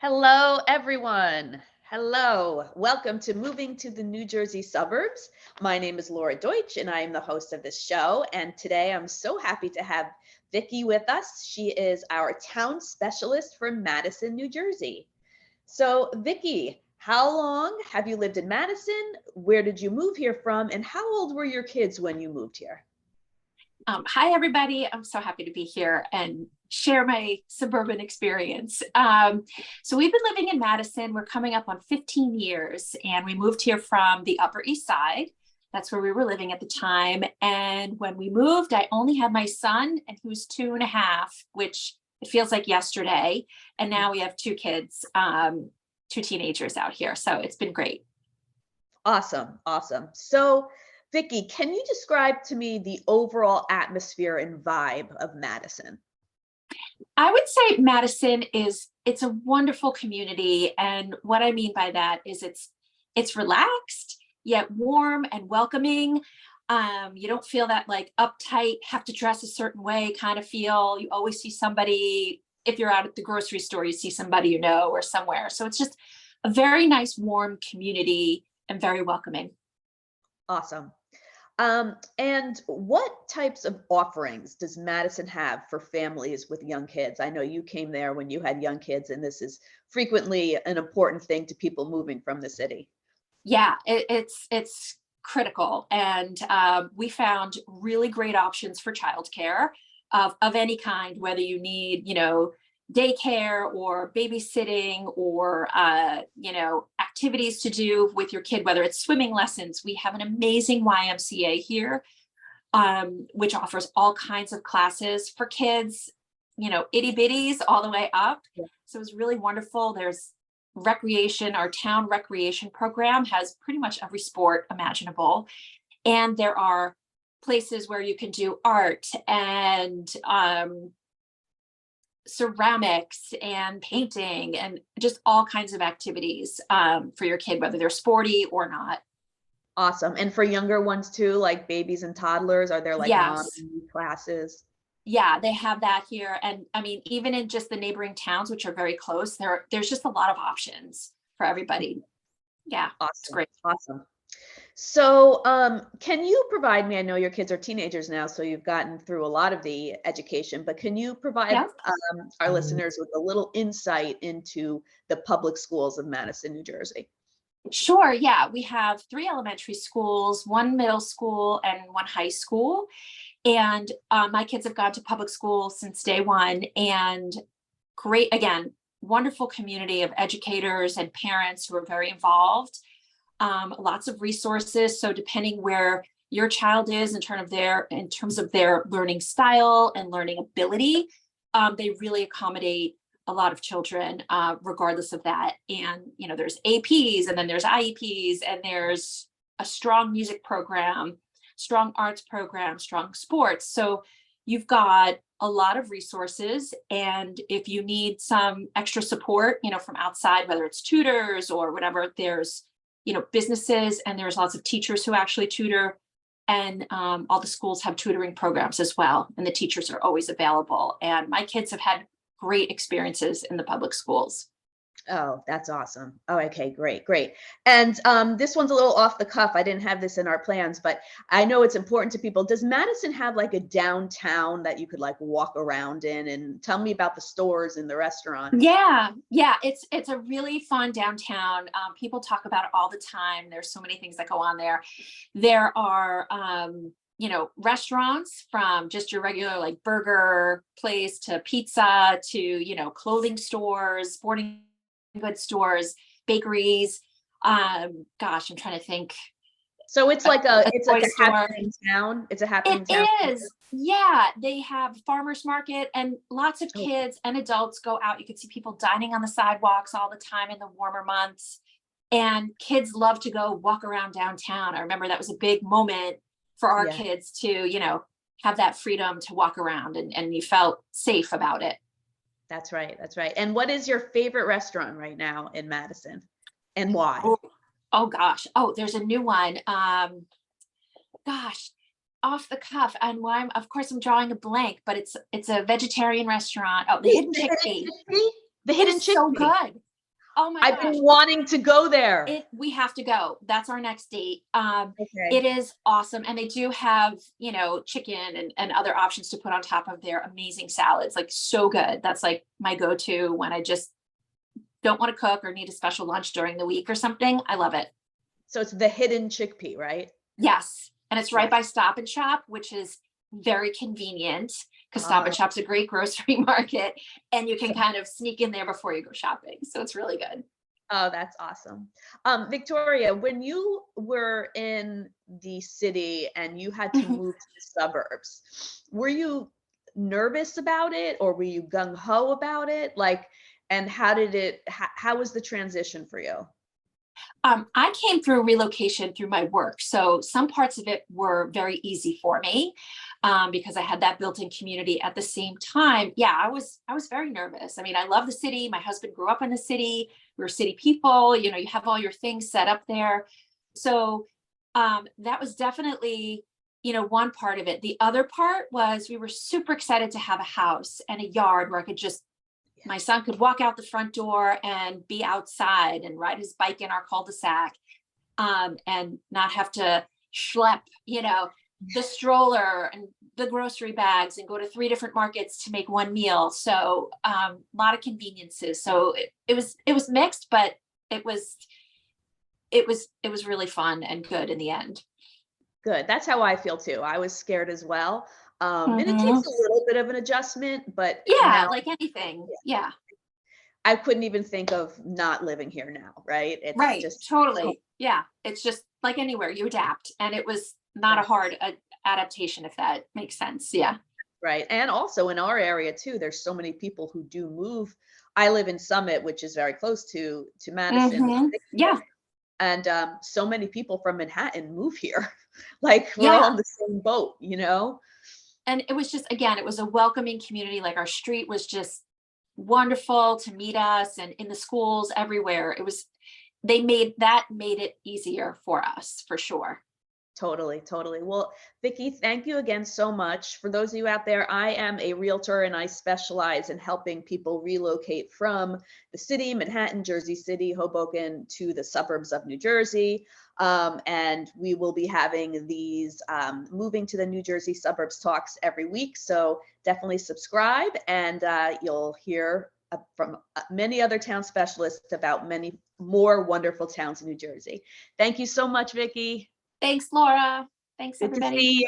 Hello, everyone. Hello. Welcome to Moving to the New Jersey Suburbs. My name is Laura Deutsch, and I am the host of this show. And today I'm so happy to have Vicky with us. She is our town specialist for Madison, New Jersey. So, Vicky, how long have you lived in Madison? Where did you move here from? And how old were your kids when you moved here? Hi, everybody. I'm so happy to be here and share my suburban experience. So we've been living in Madison. We're coming up on 15 years, and we moved here from the Upper East Side. That's where we were living at the time. And when we moved, I only had my son, and he was 2.5, which it feels like yesterday. And now we have two kids, two teenagers out here. So it's been great. Awesome. Awesome. So, Vicky, can you describe to me the overall atmosphere and vibe of Madison? I would say Madison it's a wonderful community. And what I mean by that is it's relaxed, yet warm and welcoming. You don't feel that like uptight, have to dress a certain way kind of feel. You always see somebody, if you're out at the grocery store, you see somebody you know or somewhere. So it's just a very nice, warm community and very welcoming. Awesome. And what types of offerings does Madison have for families with young kids? I know you came there when you had young kids, and this is frequently an important thing to people moving from the city. Yeah, it's critical, and we found really great options for childcare of any kind, whether you need, daycare or babysitting or activities to do with your kid, whether it's swimming lessons. We have an amazing YMCA here, which offers all kinds of classes for kids, itty bitties all the way up. Yeah. So it's really wonderful. There's recreation. Our town recreation program has pretty much every sport imaginable. And there are places where you can do art and ceramics and painting and just all kinds of activities for your kid, whether they're sporty or not. Awesome. And for younger ones too, like babies and toddlers, are there like mom Yes. classes? Yeah, they have that here. And I mean, even in just the neighboring towns, which are very close, there's just a lot of options for everybody. Yeah, it's Awesome. great. Awesome. So, can you provide me, I know your kids are teenagers now, so you've gotten through a lot of the education, but can you provide Yeah. our listeners with a little insight into the public schools of Madison, New Jersey? Sure. Yeah. We have 3 elementary schools, 1 middle school, and 1 high school. And my kids have gone to public school since day one. And great, again, wonderful community of educators and parents who are very involved. Lots of resources. So depending where your child is in terms of their learning style and learning ability, they really accommodate a lot of children, regardless of that. And there's APs, and then there's IEPs, and there's a strong music program, strong arts program, strong sports. So you've got a lot of resources. And if you need some extra support, from outside, whether it's tutors or whatever, there's businesses, and there's lots of teachers who actually tutor, and all the schools have tutoring programs as well, and the teachers are always available. And my kids have had great experiences in the public schools. Oh, that's awesome. Oh, okay, great, great. And this one's a little off the cuff. I didn't have this in our plans, but I know it's important to people. Does Madison have like a downtown that you could like walk around in? And tell me about the stores and the restaurants. Yeah, it's a really fun downtown. People talk about it all the time. There's so many things that go on there. There are restaurants, from just your regular like burger place to pizza to clothing stores, sporting goods stores, bakeries. Gosh, I'm trying to think. So it's like a Store. happening town. It's a happening town. It is. Yeah, they have farmers market, and lots of Oh, kids and adults go out. You can see people dining on the sidewalks all the time in the warmer months. And kids love to go walk around downtown. I remember that was a big moment for our yeah, kids to, have that freedom to walk around, and you felt safe about it. that's right. That's right. And what is your favorite restaurant right now in Madison, and why? Oh, oh gosh. Oh, there's a new one. Gosh, off the cuff, and why of course I'm drawing a blank, but it's a vegetarian restaurant. Oh, the Hidden The hidden Chickpea. chickpea? The It hidden is so chickpea. good. Oh my I've gosh. been wanting to go there. We have to go. That's our next date. Okay. It is awesome. And they do have, chicken and other options to put on top of their amazing salads. Like so good. That's like my go-to when I just don't want to cook or need a special lunch during the week or something. I love it. So it's the hidden chickpea, right? Yes. And it's right Yes. by Stop and Shop, which is very convenient because Stop Uh, and Shop's a great grocery market and you can kind of sneak in there before you go shopping. So it's really good. oh, that's awesome. Victoria, when you were in the city and you had to Mhm. move to the suburbs, were you nervous about it or were you gung ho about it? Like, and how was the transition for you? I came through relocation through my work. So some parts of it were very easy for me because I had that built-in community. At the same time, yeah, I was very nervous. I mean, I love the city. My husband grew up in the city. We were city people. You have all your things set up there. So that was definitely, one part of it. The other part was we were super excited to have a house and a yard where I could just my son could walk out the front door and be outside and ride his bike in our cul-de-sac and not have to schlep, the stroller and the grocery bags and go to 3 different markets to make one meal. So a lot of conveniences. So it was mixed, but it was it was really fun and good in the end. Good. That's how I feel too. I was scared as well. And it takes Mhm. a little bit of an adjustment, but Yeah, now like anything. Yeah, I couldn't even think of not living here now, right? It's right. just so Totally. Yeah, it's just like anywhere you adapt, and it was not a exactly hard adaptation, if that makes sense. Yeah. right. And also in our area too, there's so many people who do move. I live in Summit, which is very close to Madison, where Vicky Yeah. lives, and so many people from Manhattan move here. Like we're all Yeah. in the same boat, you know? And it was just, again, it was a welcoming community. Like our street was just wonderful to meet us, and in the schools everywhere. They made it easier for us for sure. Totally, totally. Well, Vicky, thank you again so much. For those of you out there, I am a realtor and I specialize in helping people relocate from the city, Manhattan, Jersey City, Hoboken, to the suburbs of New Jersey. And we will be having these moving to the New Jersey suburbs talks every week. So definitely subscribe and you'll hear from many other town specialists about many more wonderful towns in New Jersey. Thank you so much, Vicky. Thanks, Laura. Thanks, Good to everybody. see you.